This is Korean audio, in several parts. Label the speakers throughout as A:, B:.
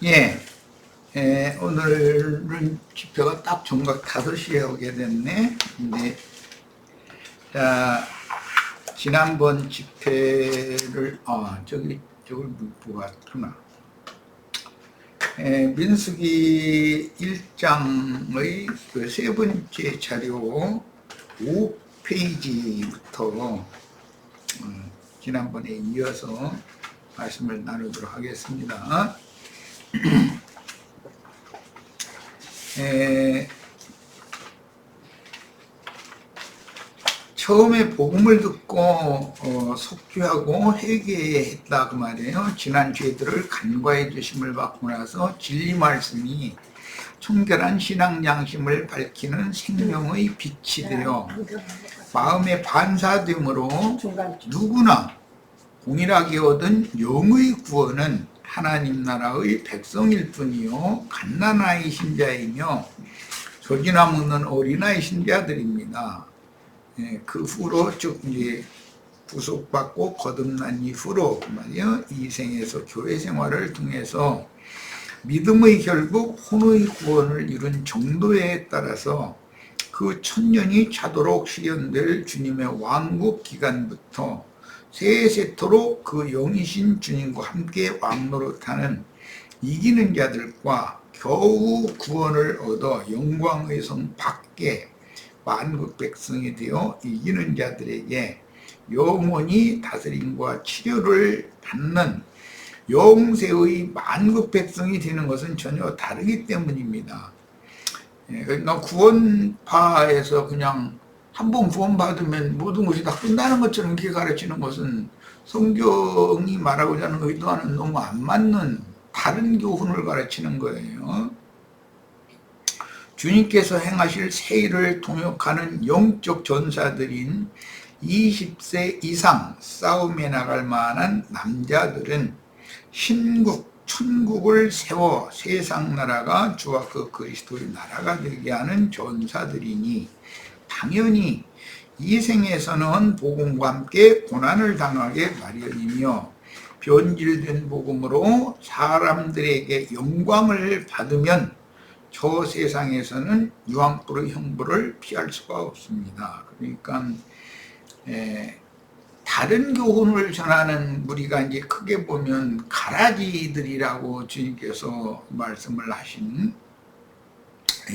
A: 예, 오늘은 집회가 딱 정각 5시에 오게 됐네. 근데, 자, 지난번 집회를, 저걸 못 봤구나. 민수기 1장의 그 3번째 자료 5페이지부터 지난번에 이어서 말씀을 나누도록 하겠습니다. 처음에 복음을 듣고 속죄하고 회개했다 그 말이에요. 지난 죄들을 간과해 주심을 받고 나서 진리 말씀이 청결한 신앙 양심을 밝히는 생명의 빛이 되어 마음의 반사됨으로 누구나 동일하게 얻은 영의 구원은 하나님 나라의 백성일 뿐이요 갓난아이 신자이며 조기나 먹는 어린아이 신자들입니다. 그 후로 즉 이제 구속받고 거듭난 이후로 말이요 이 생에서 교회 생활을 통해서 믿음의 결국 혼의 구원을 이룬 정도에 따라서 그 천년이 차도록 실현될 주님의 왕국 기간부터 세세토록 그 영이신 주님과 함께 왕노릇하는 이기는 자들과 겨우 구원을 얻어 영광의 성 밖에 만국 백성이 되어 이기는 자들에게 영원히 다스림과 치료를 받는 영세의 만국 백성이 되는 것은 전혀 다르기 때문입니다. 그러니까 구원파에서 그냥 한번 구원받으면 모든 것이 다 끝나는 것처럼 이렇게 가르치는 것은 성경이 말하고자 하는 의도와는 너무 안 맞는 다른 교훈을 가르치는 거예요. 주님께서 행하실 새 일을 동역하는 영적 전사들인 20세 이상 싸움에 나갈 만한 남자들은 신국, 천국을 세워 세상 나라가 주와 그 그리스도의 나라가 되게 하는 전사들이니 당연히 이 생에서는 복음과 함께 고난을 당하게 마련이며 변질된 복음으로 사람들에게 영광을 받으면 저 세상에서는 유황불의 형벌을 피할 수가 없습니다. 그러니까 다른 교훈을 전하는 무리가 이제 크게 보면 가라지들이라고 주님께서 말씀을 하신,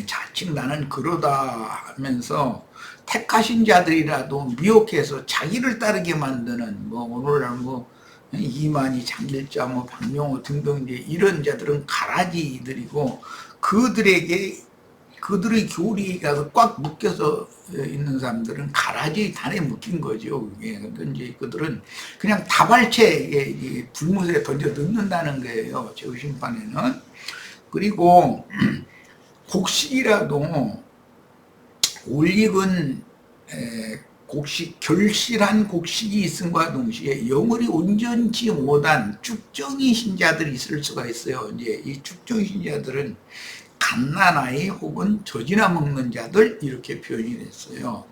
A: 자칭 나는 그러다 하면서 택하신 자들이라도 미혹해서 자기를 따르게 만드는 오늘날 이만희, 장길자, 박명호 등등 이제 이런 자들은 가라지들이고 그들의 교리가 꽉 묶여서 있는 사람들은 가라지 단에 묶인 거죠. 근데 이제 그들은 그냥 다발체에 불못에 던져 넣는다는 거예요. 제후심판에는. 그리고 곡식이라도 올익은 결실한 곡식이 있음과 동시에 영혼이 온전치 못한 쭉정이 신자들이 있을 수가 있어요. 이제 이 쭉정이 신자들은 갓난아이 혹은 젖이나 먹는 자들 이렇게 표현이 됐어요.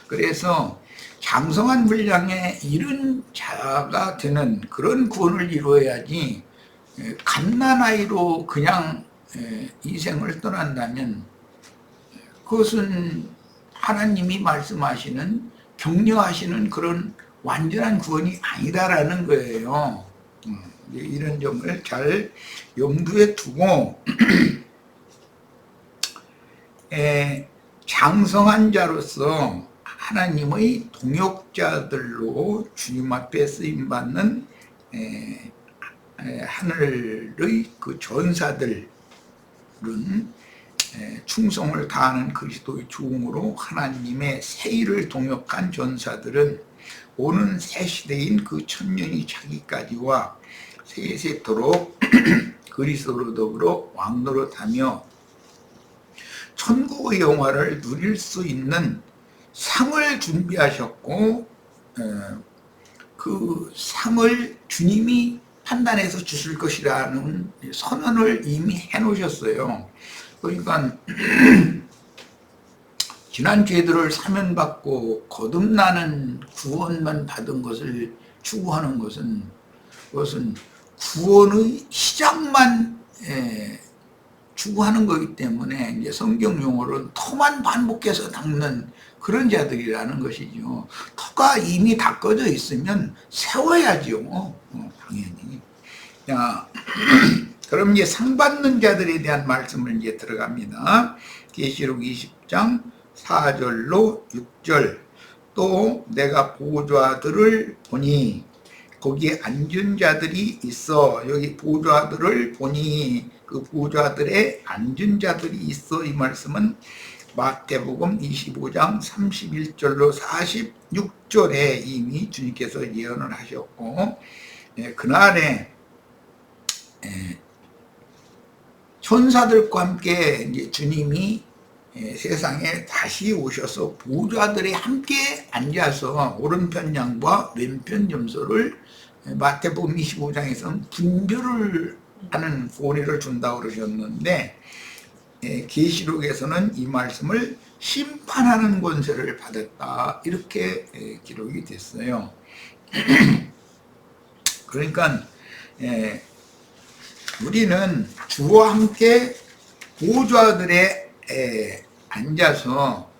A: 그래서 장성한 분량에 이른 자가 되는 그런 구원을 이루어야지 갓난아이로 그냥 이 생을 떠난다면 그것은 하나님이 말씀하시는 격려하시는 그런 완전한 구원이 아니다라는 거예요. 이런 점을 잘 염두에 두고 장성한 자로서 하나님의 동역자들로 주님 앞에 쓰임받는 하늘의 그 전사들은 충성을 다하는 그리스도의 종으로 하나님의 새 일을 동역한 전사들은 오는 새 시대인 그 천년이 차기까지와 세세토록 그리스도로 더불어 왕노릇하며 천국의 영화를 누릴 수 있는 상을 준비하셨고 그 상을 주님이 판단해서 주실 것이라는 선언을 이미 해놓으셨어요. 그러니까 지난 죄들을 사면받고 거듭나는 구원만 받은 것을 추구하는 것은 그것은 구원의 시작만 추구하는 거기 때문에 이제 성경 용어로는 터만 반복해서 닦는 그런 자들이라는 것이죠. 터가 이미 닦아져 있으면 세워야죠. 당연히. 자, 그럼 이제 상 받는 자들에 대한 말씀을 이제 들어갑니다. 계시록 20장 4절로 6절. 또 내가 보좌들을 보니 거기에 앉은 자들이 있어. 여기 보좌들을 보니 그 보좌들에 앉은 자들이 있어. 이 말씀은 마태복음 25장 31절로 46절에 이미 주님께서 예언을 하셨고, 그날에 천사들과 함께 이제 주님이 세상에 다시 오셔서 보좌들이 함께 앉아서 오른편 양과 왼편 염소를 마태복음 25장에서는 분별을 하는 권위를 준다고 그러셨는데, 계시록에서는 이 말씀을 심판하는 권세를 받았다, 이렇게 기록이 됐어요. 그러니까 우리는 주와 함께 보좌들에 앉아서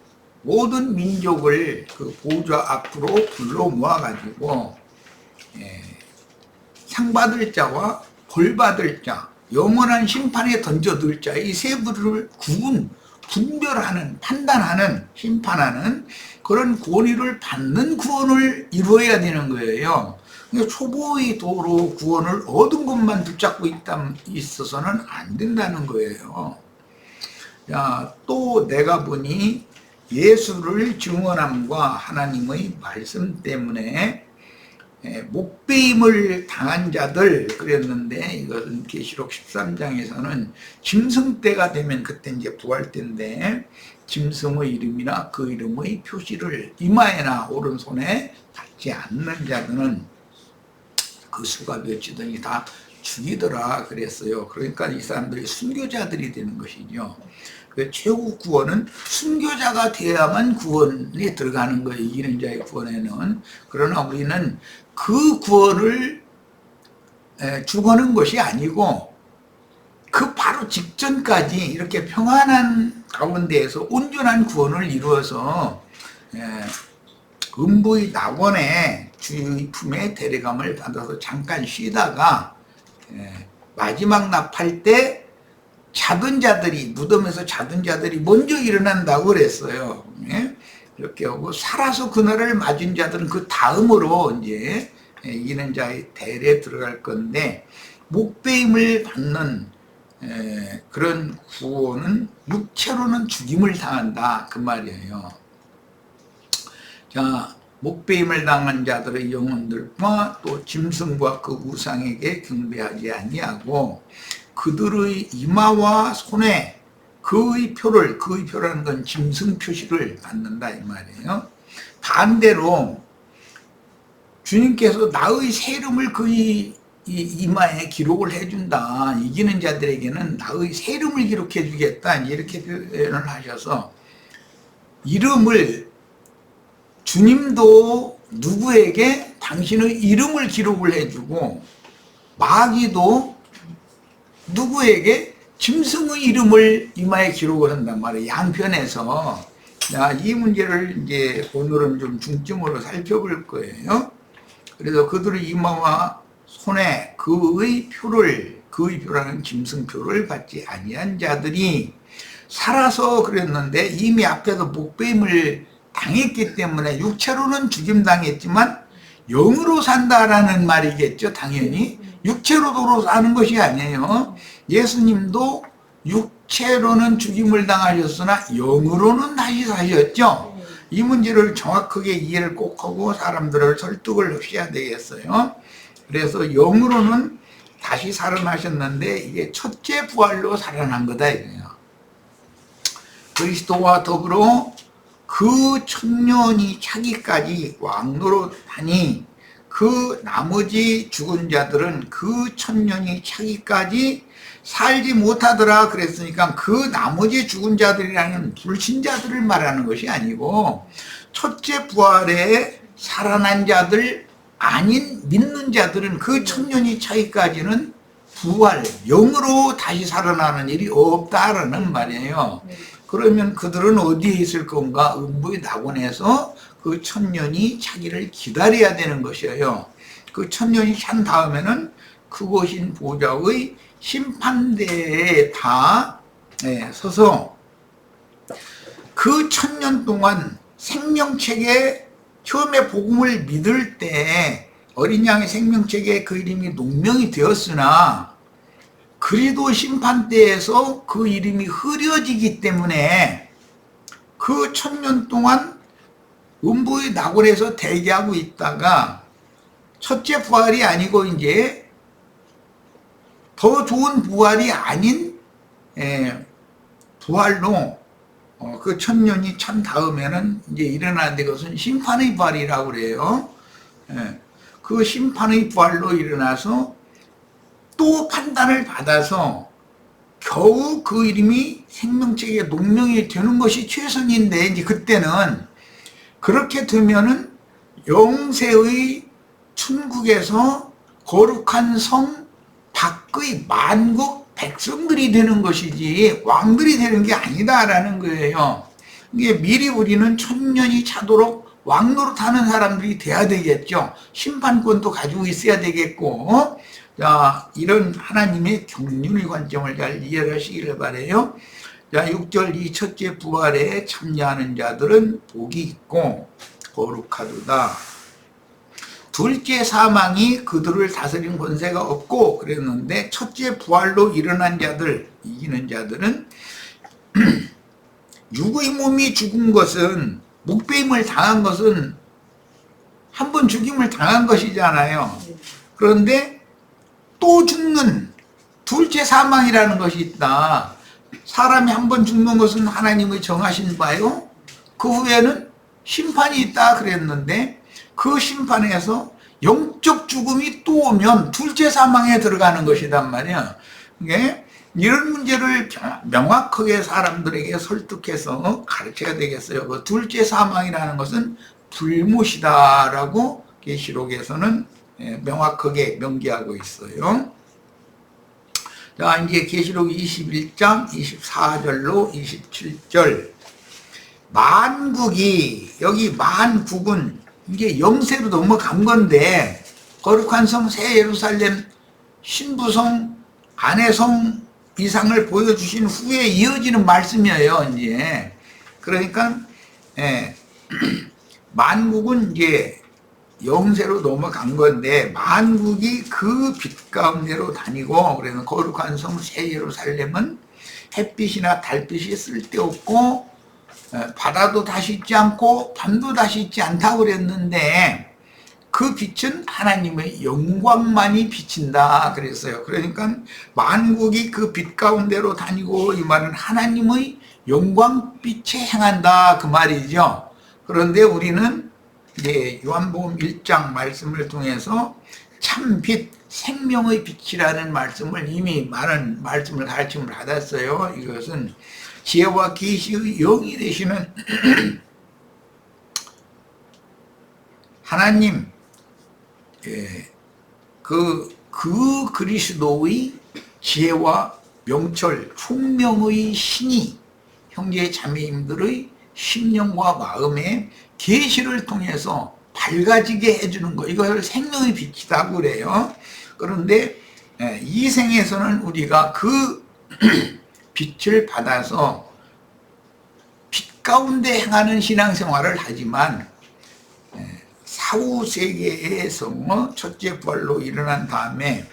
A: 모든 민족을 그 보좌 앞으로 불러 모아가지고 상 받을 자와 벌 받을 자, 영원한 심판에 던져둘 자, 이 세 부류를 분별하는, 판단하는, 심판하는 그런 권위를 받는 구원을 이루어야 되는 거예요. 초보의 도로 구원을 얻은 것만 붙잡고 있어서는 안 된다는 거예요. 자, 또 내가 보니 예수를 증언함과 하나님의 말씀 때문에 목배임을 당한 자들 그랬는데, 이것은 계시록 13장에서는 짐승 때가 되면 그때 이제 부활 때인데, 짐승의 이름이나 그 이름의 표시를 이마에나 오른손에 받지 않는 자들은 그 수가 몇이든지 다 죽이더라 그랬어요. 그러니까 이 사람들이 순교자들이 되는 것이죠. 그 최후 구원은 순교자가 되어야만 구원에 들어가는 거예요. 이기는 자의 구원에는. 그러나 우리는 그 구원을 주고는 것이 아니고 그 바로 직전까지 이렇게 평안한 가운데에서 온전한 구원을 이루어서 음부의 낙원에 주의 품에 데려감을 받아서 잠깐 쉬다가 마지막 납할 때 자던 자들이, 무덤에서 자던 자들이 먼저 일어난다고 그랬어요. 이렇게 하고 살아서 그날을 맞은 자들은 그 다음으로 이제 이기는 자의 대례에 들어갈 건데, 목배임을 받는 그런 구원은 육체로는 죽임을 당한다, 그 말이에요. 자, 목배임을 당한 자들의 영혼들과 또 짐승과 그 우상에게 경배하지 아니하고 그들의 이마와 손에 그의 표라는 건 짐승 표시를 받는다, 이 말이에요. 반대로 주님께서 나의 새 이름을 그의 이마에 기록을 해준다. 이기는 자들에게는 나의 새 이름을 기록해 주겠다, 이렇게 표현을 하셔서, 이름을 주님도 누구에게 당신의 이름을 기록을 해주고, 마귀도 누구에게 짐승의 이름을 이마에 기록을 한단 말이에요. 양편에서. 자, 이 문제를 이제 오늘은 좀 중점으로 살펴볼 거예요. 그래서 그들의 이마와 손에 그의 표라는 짐승표를 받지 아니한 자들이 살아서 그랬는데, 이미 앞에서 목배임을 당했기 때문에 육체로는 죽임당했지만 영으로 산다라는 말이겠죠. 당연히 육체로도 사는 것이 아니에요. 예수님도 육체로는 죽임을 당하셨으나 영으로는 다시 사셨죠. 이 문제를 정확하게 이해를 꼭 하고 사람들을 설득을 하셔야 되겠어요. 그래서 영으로는 다시 살아나셨는데 이게 첫째 부활로 살아난 거다 이거예요. 그리스도와 더불어 그 천년이 차기까지 왕노릇하니 그 나머지 죽은 자들은 그 천년이 차기까지 살지 못하더라 그랬으니까, 그 나머지 죽은 자들이라는 불신자들을 말하는 것이 아니고 첫째 부활에 살아난 자들 아닌 믿는 자들은 그 천년이 차기까지는 부활, 영으로 다시 살아나는 일이 없다라는 말이에요. 그러면 그들은 어디에 있을 건가? 음부의 낙원에서 그 천년이 차기를 기다려야 되는 것이에요. 그 천년이 찬 다음에는 크고신 보좌의 심판대에 다 서서 그 천년 동안 생명책에 처음에 복음을 믿을 때 어린 양의 생명책에 그 이름이 농명이 되었으나 그리도 심판대에서 그 이름이 흐려지기 때문에 그 천년 동안 음부의 낙원에서 대기하고 있다가 첫째 부활이 아니고 이제 더 좋은 부활이 아닌 부활로 그 천년이 찬 다음에는 이제 일어나는데 그것은 심판의 부활이라고 그래요. 그 심판의 부활로 일어나서 또 판단을 받아서 겨우 그 이름이 생명책에 농명이 되는 것이 최선인데 이제 그때는 그렇게 되면은 영세의 천국에서 거룩한 성 밖의 만국 백성들이 되는 것이지 왕들이 되는 게 아니다라는 거예요. 이게 미리 우리는 천년이 차도록 왕 노릇하는 사람들이 돼야 되겠죠. 심판권도 가지고 있어야 되겠고, 자, 이런 하나님의 경륜의 관점을 잘 이해하시기를 바라요. 자, 6절 이 첫째 부활에 참여하는 자들은 복이 있고 거룩하도다. 둘째 사망이 그들을 다스린 권세가 없고 그랬는데 첫째 부활로 일어난 자들, 이기는 자들은 육의 몸이 죽은 것은 목배임을 당한 것은 한 번 죽임을 당한 것이잖아요. 그런데 또 죽는 둘째 사망이라는 것이 있다. 사람이 한 번 죽는 것은 하나님의 정하신 바요. 그 후에는 심판이 있다 그랬는데 그 심판에서 영적 죽음이 또 오면 둘째 사망에 들어가는 것이단 말이야. 이게 이런 문제를 명확하게 사람들에게 설득해서 가르쳐야 되겠어요. 그 둘째 사망이라는 것은 불못이다라고 계시록에서는 명확하게 명기하고 있어요. 자, 이제 계시록 21장 24절로 27절. 만국이, 여기 만국은 이게 영세로 넘어간 건데, 거룩한 성 새 예루살렘 신부성 안에성 이상을 보여주신 후에 이어지는 말씀이에요, 이제. 그러니까, 만국은 이제 영세로 넘어간 건데, 만국이 그 빛 가운데로 다니고, 그래서 거룩한 성 새 예루살렘은 햇빛이나 달빛이 쓸데없고, 바다도 다시 있지 않고, 밤도 다시 있지 않다고 그랬는데, 그 빛은 하나님의 영광만이 비친다 그랬어요. 그러니까 만국이 그 빛 가운데로 다니고 이 말은 하나님의 영광빛에 행한다 그 말이죠. 그런데 우리는 이제 요한복음 1장 말씀을 통해서 참빛, 생명의 빛이라는 말씀을 이미 많은 말씀을 가르침을 받았어요. 이것은 지혜와 계시의 영이 되시는 하나님, 그 그리스도의 지혜와 명철, 총명의 신이 형제 자매님들의 심령과 마음에 계시를 통해서 밝아지게 해주는 거, 이것을 생명의 빛이라고 그래요. 그런데 이 생에서는 우리가 그 빛을 받아서 빛 가운데 행하는 신앙생활을 하지만 사후 세계에서 첫째 부활로 일어난 다음에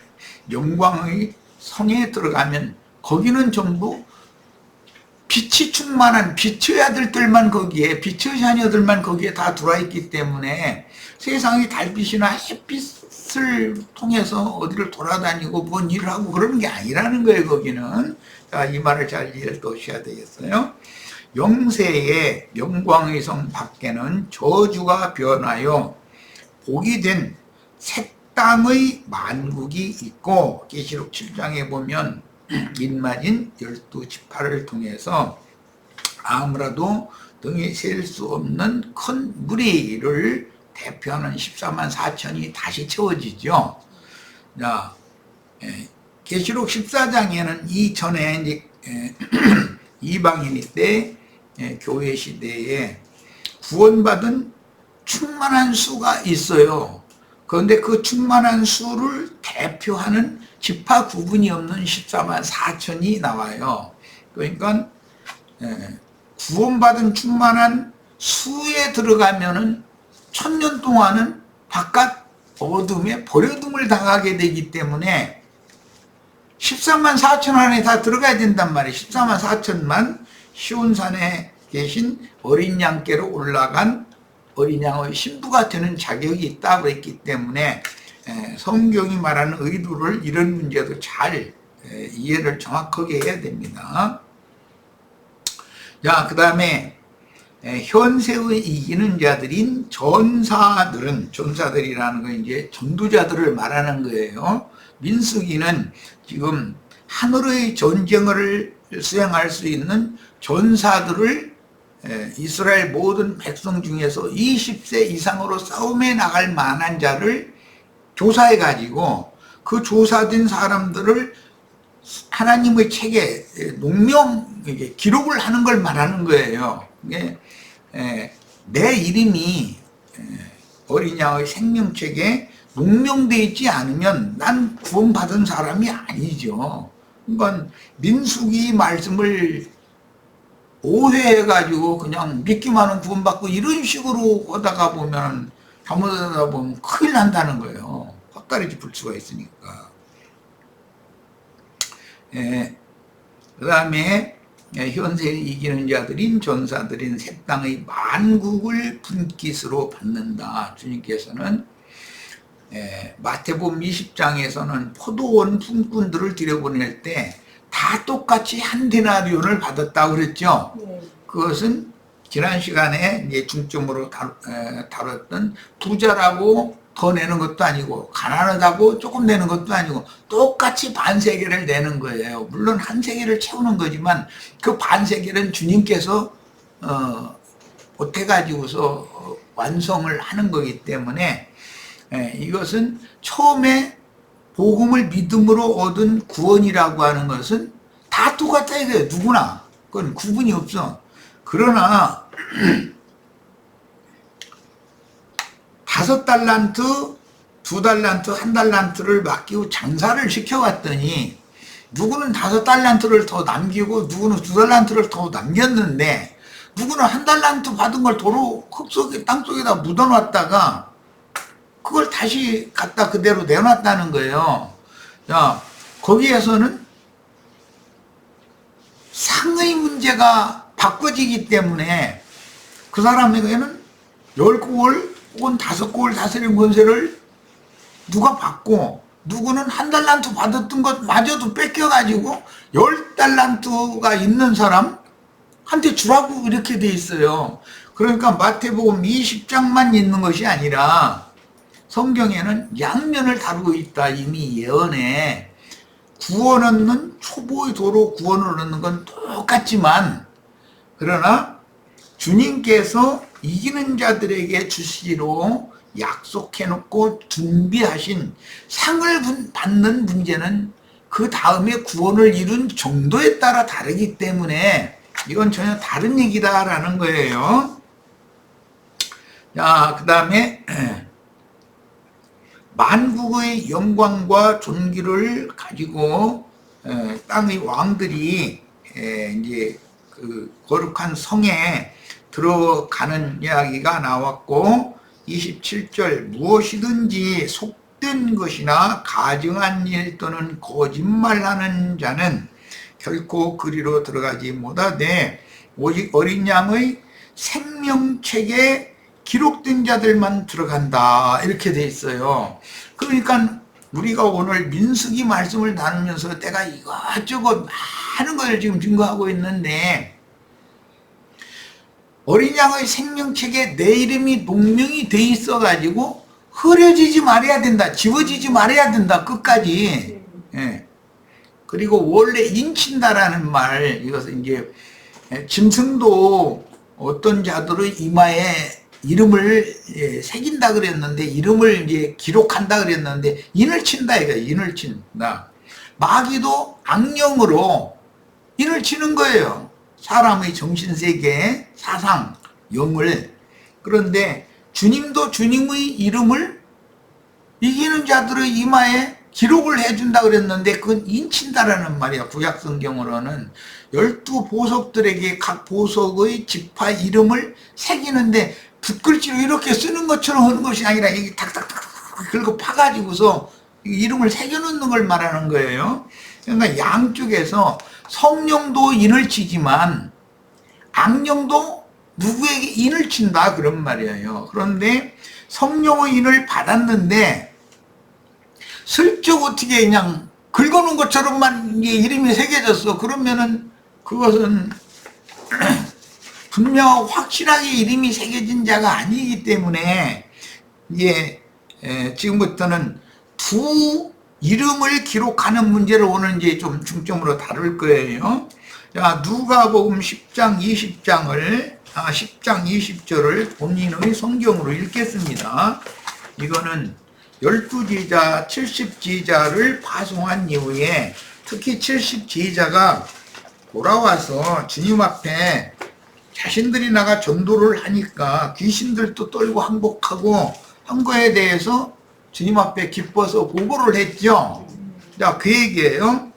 A: 영광의 성에 들어가면 거기는 전부 빛이 충만한 빛의 아들들만 거기에, 빛의 자녀들만 거기에 다 들어와 있기 때문에 세상의 달빛이나 햇빛을 통해서 어디를 돌아다니고 뭔 일을 하고 그러는 게 아니라는 거예요, 거기는. 자, 이 말을 잘 이해를 하셔야 되겠어요. 영세의 영광의 성 밖에는 저주가 변하여 복이 된 새 땅의 만국이 있고, 계시록 7장에 보면 인맞은 12지파를 통해서 아무라도 등에 셀 수 없는 큰 무리를 대표하는 14만 4천이 다시 채워지죠. 자, 계시록 14장에는 이전에 이제 이방인일 때 교회 시대에 구원받은 충만한 수가 있어요. 그런데 그 충만한 수를 대표하는 지파 구분이 없는 14만 4천이 나와요. 그러니까 구원받은 충만한 수에 들어가면은 1000년 동안은 바깥 어둠에 버려둠을 당하게 되기 때문에 14만 4천 안에 다 들어가야 된단 말이에요. 14만 4천만 시온산에 계신 어린 양께로 올라간 어린 양의 신부가 되는 자격이 있다고 했기 때문에 성경이 말하는 의도를 이런 문제도 잘 이해를 정확하게 해야 됩니다. 자, 그 다음에 현세의 이기는 자들인 전사들이라는 건 이제 전도자들을 말하는 거예요. 민수기는 지금 하늘의 전쟁을 수행할 수 있는 전사들을 이스라엘 모든 백성 중에서 20세 이상으로 싸움에 나갈 만한 자를 조사해 가지고 그 조사된 사람들을 하나님의 책에 농명 기록을 하는 걸 말하는 거예요. 내 이름이 어린 양의 생명책에 농명되어 있지 않으면 난 구원받은 사람이 아니죠. 그러니까 민수기 말씀을 오해해가지고 그냥 믿기만은 구원받고 이런 식으로 하다가 보면 잘못하다 보면 큰일 난다는 거예요. 헛다리 짚을 수가 있으니까. 그 다음에 현세에 이기는 자들인 전사들인 새 땅의 만국을 분깃으로 받는다. 주님께서는 마태복음 20장에서는 포도원 품꾼들을 들여보낼 때 다 똑같이 한 데나리온을 받았다고 그랬죠. 그것은 지난 시간에 이제 중점으로 다뤘던 부자라고 더 내는 것도 아니고 가난하다고 조금 내는 것도 아니고 똑같이 반세계를 내는 거예요. 물론 한 세계를 채우는 거지만 그 반세계는 주님께서 보태가지고서 완성을 하는 거기 때문에 이것은 처음에 복음을 믿음으로 얻은 구원이라고 하는 것은 다 똑같아야 돼요. 누구나. 그건 구분이 없어. 그러나 5달란트, 2달란트, 1달란트를 맡기고 장사를 시켜왔더니 누구는 5달란트를 더 남기고 누구는 2달란트를 더 남겼는데 누구는 1달란트 받은 걸 도로 흙속에 땅속에다 묻어놨다가 그걸 다시 갖다 그대로 내놨다는 거예요. 자, 거기에서는 상의 문제가 바꿔지기 때문에 그 사람에게는 10골 혹은 5골 다스린 권세를 누가 받고 누구는 1달란트 받았던 것마저도 뺏겨가지고 10달란트가 있는 사람한테 주라고 이렇게 돼 있어요. 그러니까 마태복음 20장만 있는 것이 아니라 성경에는 양면을 다루고 있다. 이미 예언에 구원 얻는 초보의 도로 구원을 얻는 건 똑같지만 그러나 주님께서 이기는 자들에게 주시기로 약속해놓고 준비하신 상을 받는 문제는 그 다음에 구원을 이룬 정도에 따라 다르기 때문에 이건 전혀 다른 얘기다라는 거예요. 자, 그 다음에 만국의 영광과 존귀를 가지고 땅의 왕들이 이제 그 거룩한 성에 들어가는 이야기가 나왔고 27절 무엇이든지 속된 것이나 가증한 일 또는 거짓말하는 자는 결코 그리로 들어가지 못하되 오직 어린 양의 생명책에 기록된 자들만 들어간다 이렇게 돼 있어요. 그러니까 우리가 오늘 민수기 말씀을 나누면서 내가 이것저것 많은 걸 지금 증거하고 있는데 어린 양의 생명책에 내 이름이 농명이 돼 있어 가지고 흐려지지 말아야 된다, 지워지지 말아야 된다 끝까지. 그리고 원래 인친다라는 말, 이것은 이제 짐승도 어떤 자들의 이마에 이름을 새긴다 그랬는데 이름을 이제 기록한다 그랬는데 인을 친다 이거 인을 친다. 마귀도 악령으로 인을 치는 거예요. 사람의 정신세계, 사상, 영을. 그런데 주님도 주님의 이름을 이기는 자들의 이마에 기록을 해준다 그랬는데 그건 인친다라는 말이야. 구약 성경으로는 12보석들에게 각 보석의 지파 이름을 새기는데 붓글씨로 이렇게 쓰는 것처럼 하는 것이 아니라 이게 탁탁탁 긁어 파가지고서 이름을 새겨놓는 걸 말하는 거예요. 그러니까 양쪽에서 성령도 인을 치지만 악령도 누구에게 인을 친다 그런 말이에요. 그런데 성령의 인을 받았는데 슬쩍 어떻게 그냥 긁어놓은 것처럼만 이름이 새겨졌어. 그러면은 그것은 분명 확실하게 이름이 새겨진 자가 아니기 때문에 이제 지금부터는 두 이름을 기록하는 문제를 오늘 이제 좀 중점으로 다룰 거예요. 자, 누가복음 10장 20장을 10장 20절을 본인의 성경으로 읽겠습니다. 이거는 12지자 70지자를 파송한 이후에 특히 70지자가 돌아와서 주님 앞에 자신들이 나가 전도를 하니까 귀신들도 떨고 항복하고 한 거에 대해서 주님 앞에 기뻐서 보고를 했죠. 자, 그 얘기예요.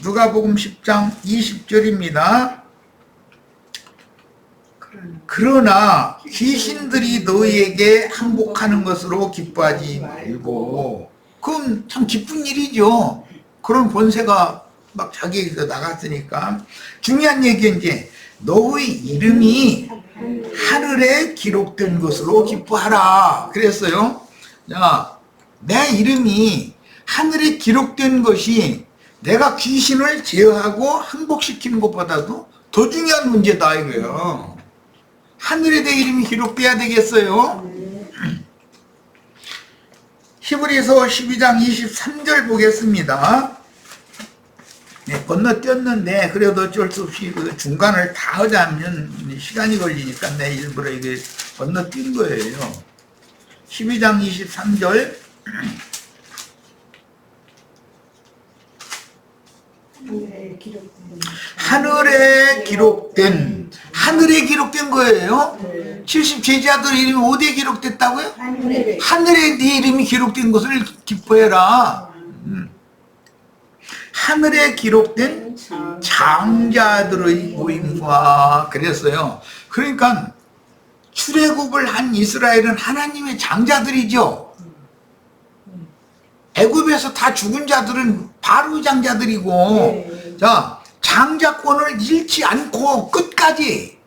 A: 누가복음 10장 20절입니다. 그러나 귀신들이 너희에게 항복하는 것으로 기뻐하지 말고. 그럼 참 기쁜 일이죠. 그런 권세가 막 자기에게서 나갔으니까. 중요한 얘기는 이제 너의 이름이 하늘에 기록된 것으로 기뻐하라 그랬어요. 자, 내 이름이 하늘에 기록된 것이 내가 귀신을 제어하고 항복시키는 것보다도 더 중요한 문제다 이거예요. 하늘에 내 이름이 기록돼야 되겠어요. 히브리서 12장 23절 보겠습니다. 네, 건너뛰었는데 그래도 어쩔 수 없이 그 중간을 다 하자면 시간이 걸리니까 내 일부러 이게 건너뛴 거예요. 12장 23절 하늘에 기록된 거예요. 70제자들 이름이 어디에 기록됐다고요? 하늘에 네 이름이 기록된 것을 기뻐해라. 하늘에 기록된 장자들의 모임과 그랬어요. 그러니까 출애굽을 한 이스라엘은 하나님의 장자들이죠. 애굽에서 다 죽은 자들은 바로 장자들이고, 자, 장자권을 잃지 않고 끝까지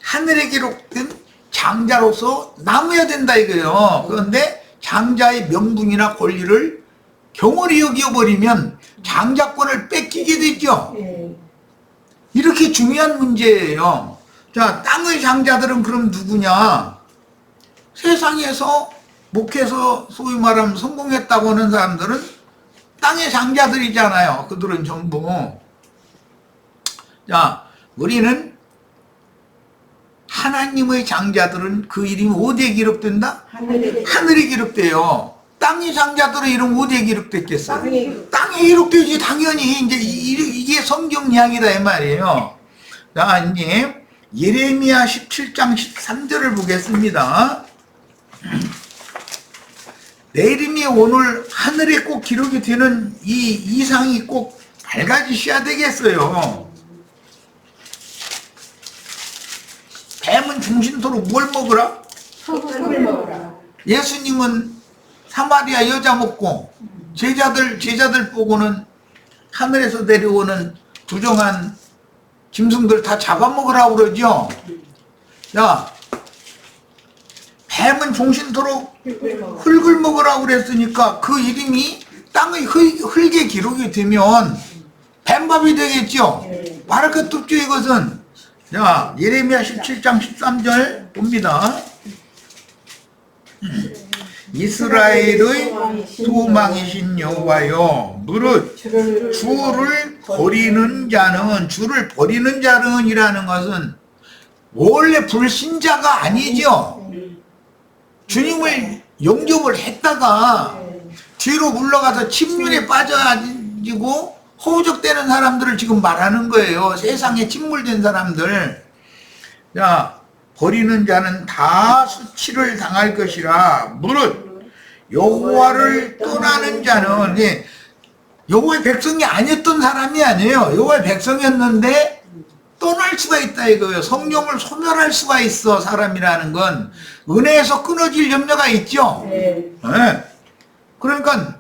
A: 하늘에 기록된 장자로서 남아야 된다 이거예요. 그런데 장자의 명분이나 권리를 경홀히 여겨버리면 장자권을 뺏기게 되죠. 이렇게 중요한 문제예요. 자, 땅의 장자들은 그럼 누구냐? 세상에서 목해서 소위 말하면 성공했다고 하는 사람들은 땅의 장자들이잖아요. 그들은 전부. 자, 우리는 하나님의 장자들은 그 이름이 어디에 기록된다? 하늘에 기록돼요. 땅의 장자들은 이름 어디에 기록됐겠어요? 땅에 기록되지 당연히. 이제 이게 성경 이야기다 이 말이에요. 자, 이제 예레미야 17장 13절을 보겠습니다. 내 이름이 오늘 하늘에 꼭 기록이 되는 이 이상이 꼭 밝아지셔야 되겠어요. 뱀은 중신토로 뭘 먹으라? 흙을 먹으라. 예수님은 사마리아 여자 먹고 제자들 보고는 하늘에서 내려오는 부정한 짐승들 다 잡아먹으라고 그러죠. 야, 뱀은 종신토록 흙을 먹으라고 그랬으니까 그 이름이 땅의 흙에 기록이 되면 뱀밥이 되겠죠. 말할 것도 없죠 이것은. 자, 예레미야 17장 13절 봅니다. 이스라엘의 소망이신 여호와여, 무릇 주를 버리는 자는 이라는 것은 원래 불신자가 아니죠. 주님을 영접을 했다가 뒤로 물러가서 침륜에 빠져 버려지고 허우적대는 사람들을 지금 말하는 거예요. 세상에 침몰된 사람들. 자, 버리는 자는 다 수치를 당할 것이라. 무릇 여호와를 떠나는 자는, 여호와의 백성이 아니었던 사람이 아니에요. 여호와의 백성이었는데 떠날 수가 있다 이거예요. 성령을 소멸할 수가 있어. 사람이라는 건 은혜에서 끊어질 염려가 있죠. 네. 그러니까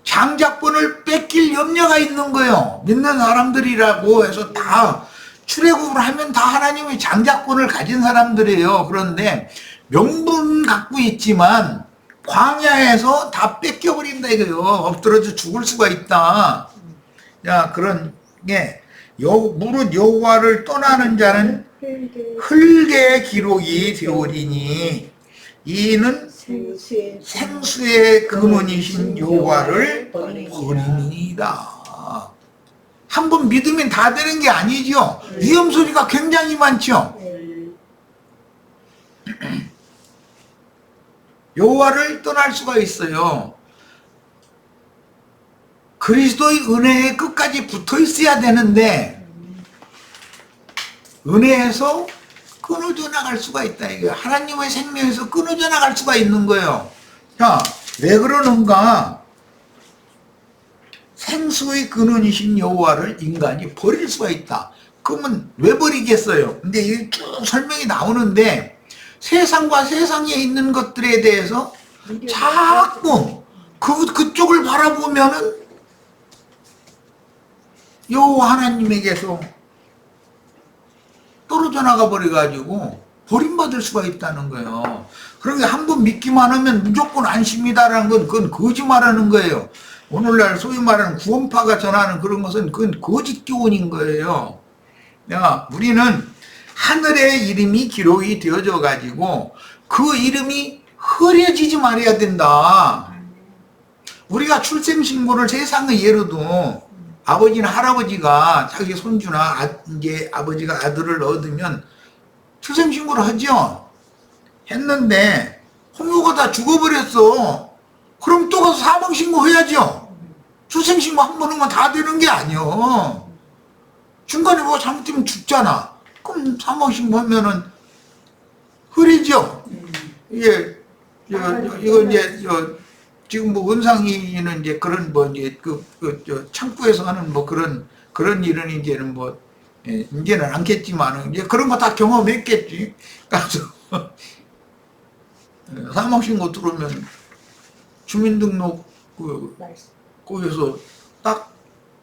A: 장자권을 뺏길 염려가 있는 거예요. 믿는 사람들이라고 해서 다 출애굽을 하면 다 하나님의 장자권을 가진 사람들이에요. 그런데 명분 갖고 있지만 광야에서 다 뺏겨버린다 이거요. 엎드러져 죽을 수가 있다. 야, 그런 게 무릇 여호와를 떠나는 자는 흙의 기록이 되오리니 이는 생수의 근원이신 여호와를 버림이니이다. 한번 믿으면 다 되는 게 아니죠. 위험 소리가 굉장히 많죠. 여호와를 떠날 수가 있어요. 그리스도의 은혜에 끝까지 붙어 있어야 되는데 은혜에서 끊어져 나갈 수가 있다 이거예요. 하나님의 생명에서 끊어져 나갈 수가 있는 거예요. 자, 왜 그러는가? 생수의 근원이신 여호와를 인간이 버릴 수가 있다. 그러면 왜 버리겠어요? 근데 이게 쭉 설명이 나오는데 세상과 세상에 있는 것들에 대해서 자꾸 그쪽을 바라보면은 여호와 하나님에게서 떨어져 나가 버려가지고 버림받을 수가 있다는 거예요. 그러니까 한번 믿기만 하면 무조건 안심이다라는 건 그건 거짓말하는 거예요. 오늘날 소위 말하는 구원파가 전하는 그런 것은 그건 거짓 교훈인 거예요. 야, 우리는 하늘의 이름이 기록이 되어져 가지고 그 이름이 흐려지지 말아야 된다. 우리가 출생신고를 세상의 예로도 아버지나 할아버지가 자기 손주나 이제 아버지가 아들을 얻으면 출생신고를 하죠. 했는데 홍모가 다 죽어버렸어. 그럼 또 가서 사망신고 해야죠. 출생신고 한 번 하면 다 되는 게 아니요. 중간에 뭐 잘못되면 죽잖아. 그럼 사망신고 하면은 흐리죠. 이게 이거 이제 지금 뭐 은상이는 이제 그런 뭐 이제 창구에서 하는 뭐 그런 일은 이제는 뭐 이제는 않겠지만은 이제 그런 거 다 경험했겠지. 그래서 사망신고 들어오면 주민등록 거기서 딱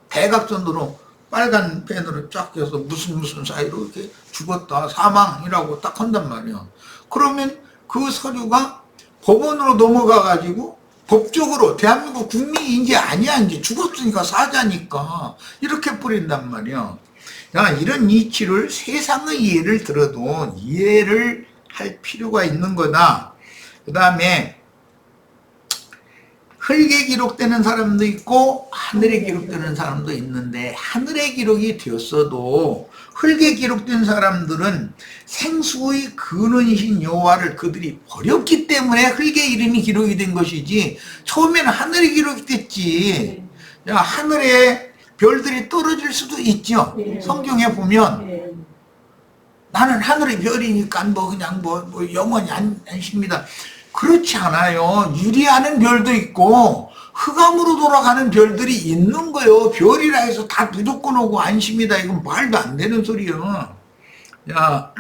A: 대각선으로 빨간 펜으로 쫙 해서 무슨 사이로 이렇게 죽었다 사망이라고 딱 한단 말이야. 그러면 그 서류가 법원으로 넘어가 가지고 법적으로 대한민국 국민이 이제 아니야. 이제 죽었으니까 사자니까 이렇게 뿌린단 말이야. 야, 이런 이치를 세상의 예를 들어도 이해를 할 필요가 있는 거다. 그 다음에 흙에 기록되는 사람도 있고 하늘에 기록되는 사람도 있는데 하늘에 기록이 되었어도 흙에 기록된 사람들은 생수의 근원이신 여호와를 그들이 버렸기 때문에 흙에 이름이 기록이 된 것이지 처음에는 하늘에 기록이 됐지. 야, 하늘에 별들이 떨어질 수도 있죠. 성경에 보면 나는 하늘의 별이니까 뭐 그냥 뭐 영원히 안십니다. 그렇지 않아요. 유리하는 별도 있고 흑암으로 돌아가는 별들이 있는 거예요. 별이라 해서 다 무조건 오고 안심이다. 이건 말도 안 되는 소리예요. 자,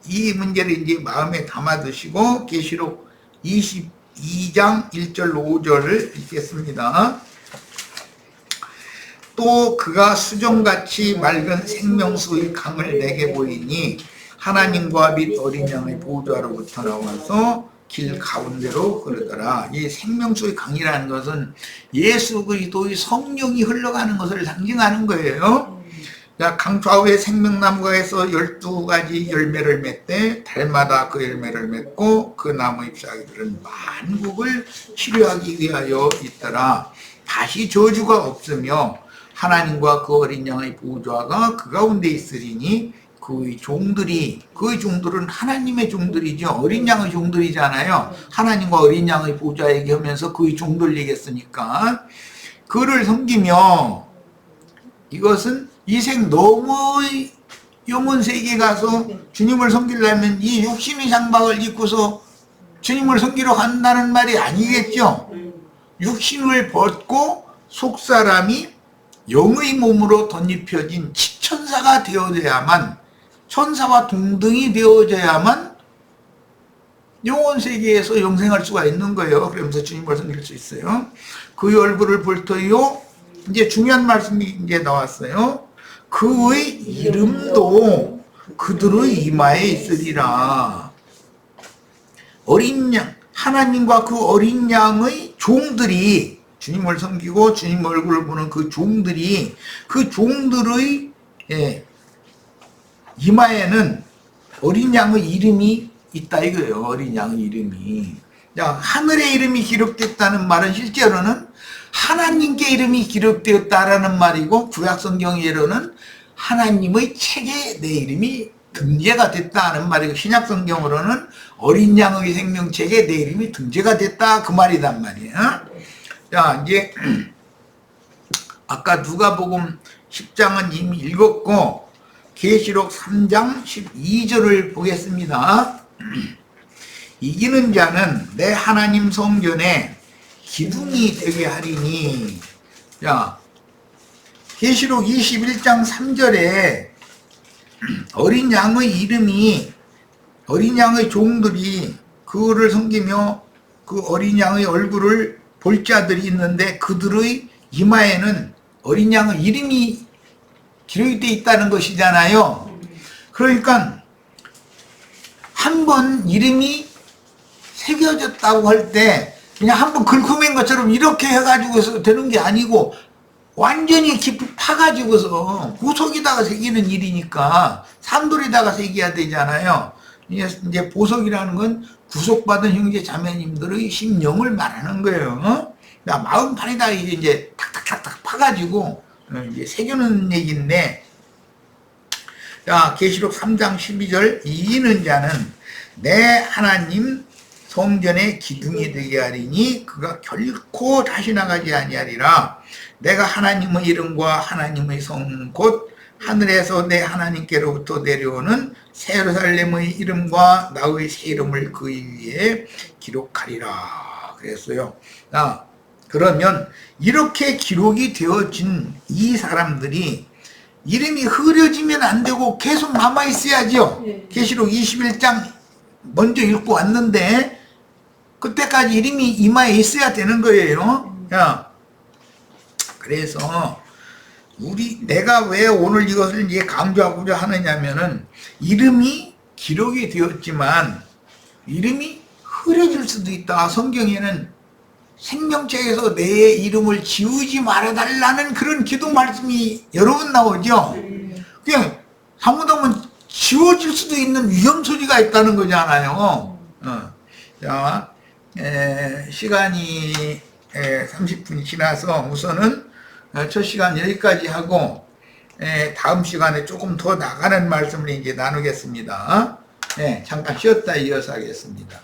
A: 이 문제를 이제 마음에 담아 두시고 계시록 22장 1절 5절을 읽겠습니다. 또 그가 수정같이 맑은 생명수의 강을 내게 보이니 하나님과 및 어린 양의 보좌로부터 나와서 길 가운데로 흐르더라. 이 생명수의 강이라는 것은 예수 그리스도의 성령이 흘러가는 것을 상징하는 거예요. 자, 강 좌우에 생명나무가에서 12가지 열매를 맺되 달마다 그 열매를 맺고 그 나무 잎사귀들은 만국을 치료하기 위하여 있더라. 다시 저주가 없으며 하나님과 그 어린 양의 보좌가 그 가운데 있으리니 그 종들은 하나님의 종들이죠. 어린 양의 종들이잖아요. 하나님과 어린 양의 보좌 얘기하면서 그의 종들 얘기했으니까 그를 섬기며 이것은 이 생 너머의 영혼 세계에 가서 주님을 섬기려면 이 육신의 장막을 입고서 주님을 섬기러 간다는 말이 아니겠죠. 육신을 벗고 속사람이 영의 몸으로 덧입혀진 지천사가 되어져야만, 천사와 동등이 되어져야만 영혼 세계에서 영생할 수가 있는 거예요. 그러면서 주님을 섬길 수 있어요. 그의 얼굴을 볼 터이요. 이제 중요한 말씀이 이제 나왔어요. 그의 이름도 그들의 이마에 있으리라. 어린 양, 하나님과 그 어린 양의 종들이 주님을 섬기고 주님 얼굴을 보는 그 종들이 그 종들의 이마에는 어린 양의 이름이 있다 이거예요. 어린 양의 이름이. 하늘의 이름이 기록됐다는 말은 실제로는 하나님께 이름이 기록되었다라는 말이고, 구약성경으로는 하나님의 책에 내 이름이 등재가 됐다는 말이고, 신약성경으로는 어린 양의 생명책에 내 이름이 등재가 됐다 그 말이란 말이에요. 자, 이제 아까 누가복음 10장은 이미 읽었고 계시록 3장 12절을 보겠습니다. 이기는 자는 내 하나님 성전에 기둥이 되게 하리니. 자, 계시록 21장 3절에 어린 양의 이름이, 어린 양의 종들이 그거를 섬기며 그 어린 양의 얼굴을 볼 자들이 있는데 그들의 이마에는 어린 양의 이름이 기록이 되어 있다는 것이잖아요. 그러니까 한번 이름이 새겨졌다고 할 때 그냥 한번 긁어맨 것처럼 이렇게 해가지고서 되는 게 아니고 완전히 깊이 파가지고서 보석에다가 새기는 일이니까 산돌에다가 새겨야 되잖아요. 이제 보석이라는 건 구속받은 형제 자매님들의 심령을 말하는 거예요. 마음판에다 이제 탁탁탁탁 파가지고 이제 새겨놓는 얘기인데, 자, 계시록 3장 12절 이기는 자는 내 하나님 성전의 기둥이 되게 하리니 그가 결코 다시 나가지 아니하리라. 내가 하나님의 이름과 하나님의 성 곧 하늘에서 내 하나님께로부터 내려오는 새 예루살렘의 이름과 나의 새 이름을 그 위에 기록하리라 그랬어요. 자, 그러면 이렇게 기록이 되어진 이 사람들이 이름이 흐려지면 안 되고 계속 남아 있어야죠. 계시록 21장 먼저 읽고 왔는데 그때까지 이름이 이마에 있어야 되는 거예요. 야, 그래서 내가 왜 오늘 이것을 이제 강조하고자 하느냐면은 이름이 기록이 되었지만 이름이 흐려질 수도 있다. 성경에는 생명책에서 내 이름을 지우지 말아달라는 그런 기도 말씀이 여러 번 나오죠. 그냥 잘못하면 지워질 수도 있는 위험 소지가 있다는 거잖아요. 자, 시간이 30분이 지나서 우선은 첫 시간 여기까지 하고 다음 시간에 조금 더 나가는 말씀을 이제 나누겠습니다. 잠깐 쉬었다 이어서 하겠습니다.